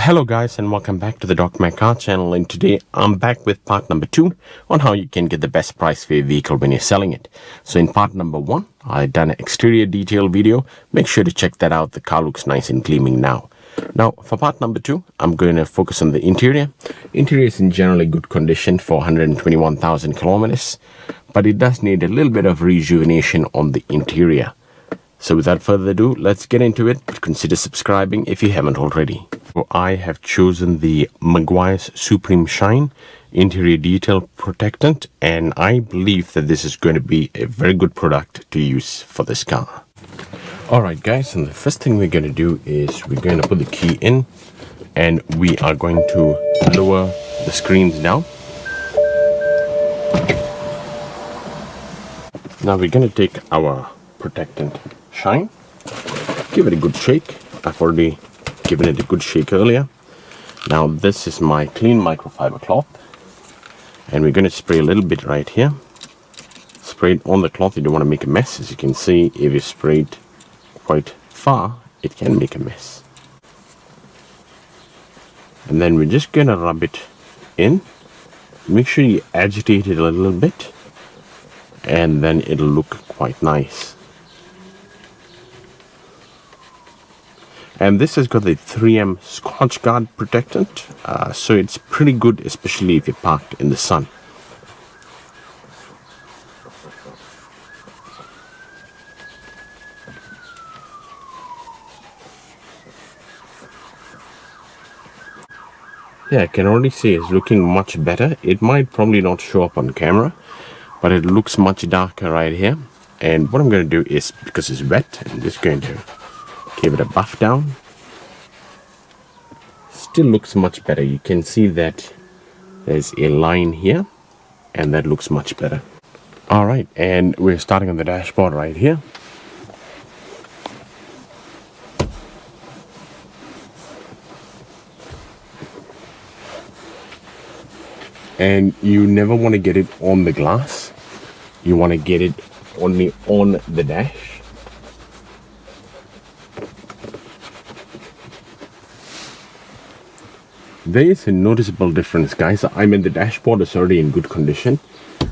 Hello guys, and welcome back to the DocMack car channel, and today I'm back with part number 2 on how you can get the best price for your vehicle when you're selling it. So in part number 1, I've done an exterior detail video. Make sure to check that out. The car looks nice and gleaming now. Now for part number 2, I'm going to focus on the interior. Interior is in generally good condition for 121,000 kilometers, but it does need a little bit of rejuvenation on the interior. So without further ado, let's get into it, but consider subscribing if you haven't already. So I have chosen the Meguiar's Supreme Shine Interior Detail Protectant, and I believe that this is going to be a very good product to use for this car. Alright guys, and the first thing we're going to do is we're going to put the key in, and we are going to lower the screens down. Now we're going to take our Protectant Shine, give it a good shake. I've already given it a good shake earlier. Now this is my clean microfiber cloth, and we're going to spray a little bit right here. Spray it on the cloth. You don't want to make a mess. As you can see, if you spray it quite far, it can make a mess. And then we're just going to rub it in. Make sure you agitate it a little bit, and then it'll look quite nice. And this has got the 3M Scotch Guard Protectant, so it's pretty good, especially if you're parked in the sun. Yeah, I can already see it's looking much better. It might probably not show up on camera, but it looks much darker right here. And what I'm going to do is, because it's wet, I'm just going to give it a buff down. Still looks much better. You can see that there's a line here, and that looks much better. Alright, and we're starting on the dashboard right here. And you never want to get it on the glass. You want to get it only on the dash. There is a noticeable difference, guys. I mean, the dashboard is already in good condition,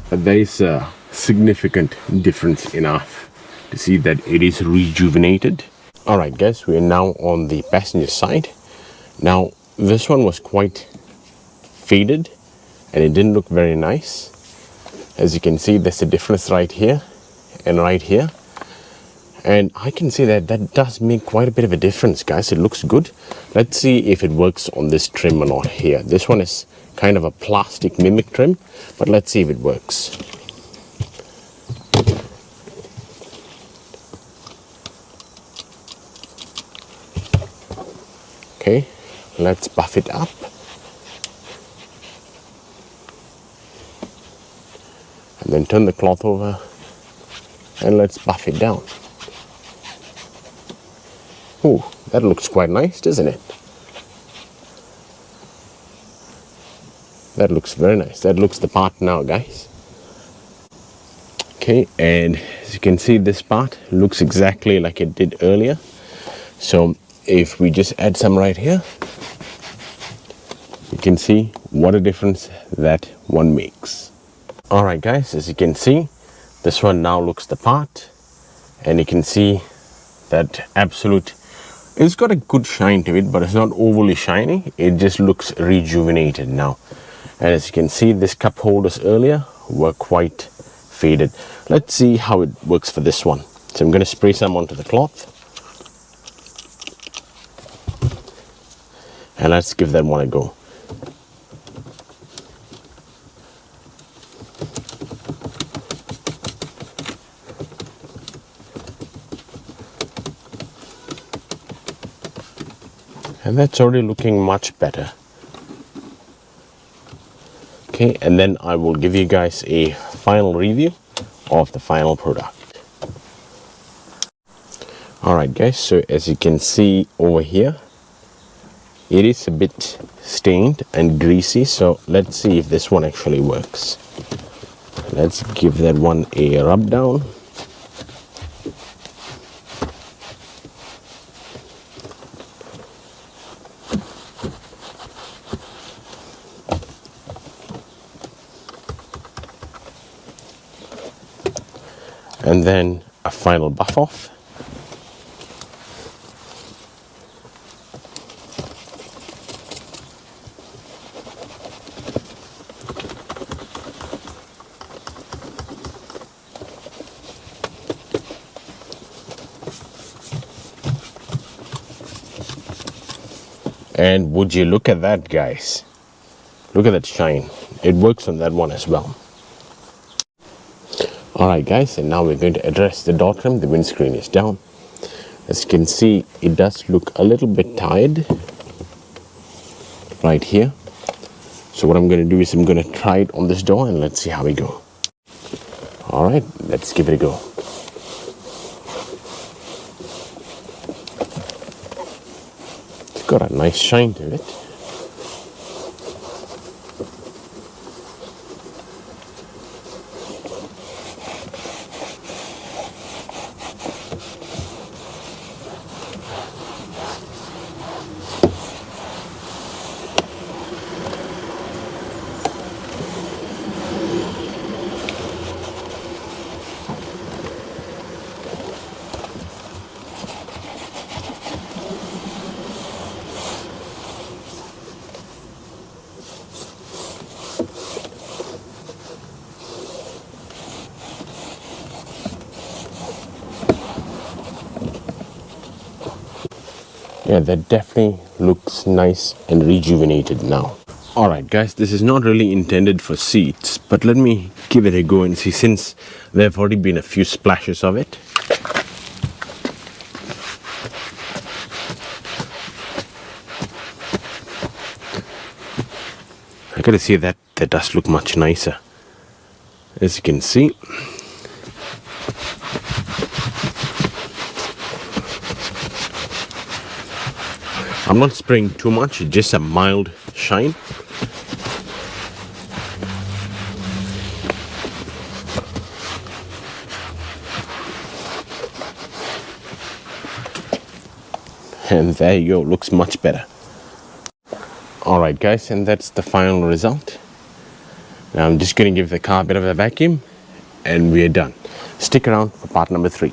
but there is a significant difference enough to see that it is rejuvenated. Alright guys, we are now on the passenger side. Now this one was quite faded and it didn't look very nice. As you can see, there's a difference right here and right here. And I can see that that does make quite a bit of a difference, guys. It looks good. Let's see if it works on this trim or not here. This one is kind of a plastic mimic trim, but let's see if it works. Okay, let's buff it up. And then turn the cloth over and let's buff it down. Ooh, that looks quite nice, doesn't it? That looks very nice. That looks the part now, guys. Okay, and as you can see, this part looks exactly like it did earlier. So if we just add some right here, you can see what a difference that one makes. Alright guys, as you can see, this one now looks the part, and you can see that it's got a good shine to it, but it's not overly shiny. It just looks rejuvenated now. And as you can see, this cup holders earlier were quite faded. Let's see how it works for this one. So I'm going to spray some onto the cloth. And let's give that one a go. And that's already looking much better. Okay, and then I will give you guys a final review of the final product. Alright guys, so as you can see over here, it is a bit stained and greasy, so let's see if this one actually works. Let's give that one a rub down. and then a final buff off. And would you look at that, guys? Look at that shine. It works on that one as well. Alright guys, and now we're going to address the door trim. The windscreen is down. As you can see, it does look a little bit tired right here. So what I'm going to do is I'm going to try it on this door and let's see how we go. Alright, let's give it a go. It's got a nice shine to it. Yeah, that definitely looks nice and rejuvenated now. Alright guys, this is not really intended for seats, but let me give it a go and see, since there have already been a few splashes of it. I gotta say that does look much nicer. As you can see. I'm not spraying too much, just a mild shine. And there you go, looks much better. Alright guys, and that's the final result. Now I'm just going to give the car a bit of a vacuum and we're done. Stick around for part number 3.